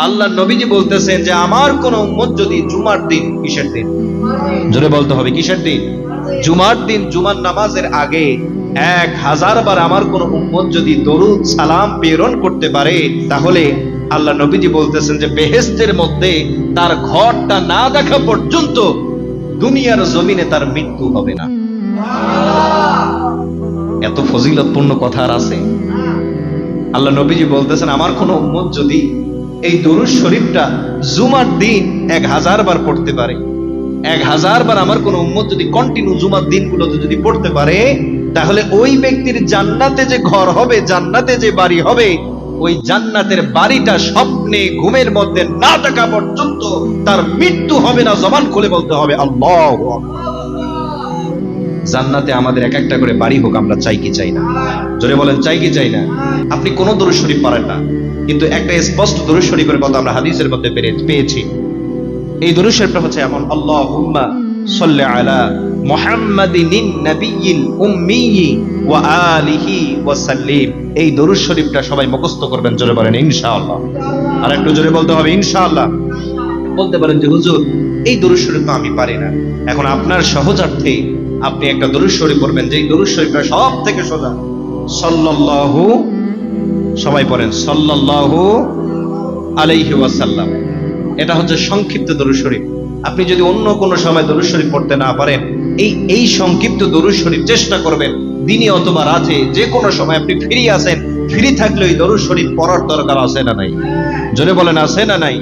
আল্লাহ নবীজি বলতেছেন যে আমার কোন উম্মত যদি জুমার দিন, কিসের দিন জোরে বলতে হবে, কিসের দিন? জুমার দিন জুমার নামাজের আগে 1000 বার আমার কোন উম্মত যদি দরুদ সালাম প্রেরণ করতে পারে, তাহলে আল্লাহ নবীজি বলতেছেন যে বেহেশতের মধ্যে তার ঘরটা না দেখা পর্যন্ত দুনিয়ার জমিনে তার মৃত্যু হবে না। এত ফজিলতপূর্ণ কথা আর আছে? আল্লাহ নবীজি বলতেছেন আমার কোন উম্মত যদি এই দরুদ শরীফটা জুমার দিন 1000 বার পড়তে পারে, 1000 বার আমার কোন উম্মত যদি কন্টিনিউ জুমার দিনগুলোতে যদি পড়তে পারে, তাহলে ওই ব্যক্তির জান্নাতে যে ঘর হবে, জান্নাতে যে বাড়ি হবে, ওই জান্নাতের বাড়িটা স্বপ্নে ঘুমের মধ্যে না দেখা পর্যন্ত তার মৃত্যু হবে না। জবান খুলে বলতে হবে আল্লাহু আকবার। জান্নাতে আমাদের এক একটা করে বাড়ি হোক, আমরা চাই কি চাই না? জোরে বলেন, চাই কি চাই না? আপনি কোন দরুদ শরীফ পারেন না, কিন্তু একটা স্পষ্ট দরুদ শরীফের কথা আমরা হাদিসের মধ্যে পেয়েছি। এই দরুদ শরীফটা হচ্ছে এমন, আল্লাহুম্মা সাল্লি আলা মুহাম্মাদিন নাবিয়্যিল উম্মি ওয়া আলিহি ওয়া সাল্লিম। এই দরুদ শরীফটা সবাই মুখস্থ করবেন, জোরে বলেন ইনশাআল্লাহ। আর একটু জোরে বলতে হবে ইনশাআল্লাহ। বলতে পারেন যে হুজুর এই দরুদ শরীফ তো আমি পারি না। এখন আপনার সহজার্থে আপনি একটা দরুদ শরীফ পড়বেন, যেই দরুদ শরীফটা সব থেকে সোজা। সাল্লাল্লাহু, সবাই পড়েন সাল্লাল্লাহু আলাইহি ওয়াসাল্লাম। এটা হচ্ছে সংক্ষিপ্ত দরুদ শরীফ। আপনি যদি অন্য কোনো সময় দরুদ শরীফ পড়তে না পারেন, এই সংক্ষিপ্ত দরুদ শরীফ চেষ্টা করবেন দিনে অথবা রাতে, যে কোনো সময় আপনি ফ্রি আছেন, ফ্রি থাকলে ওই দরুদ শরীফ পড়ার দরকার আছে না নাই? জোরে বলেন আছে না নাই?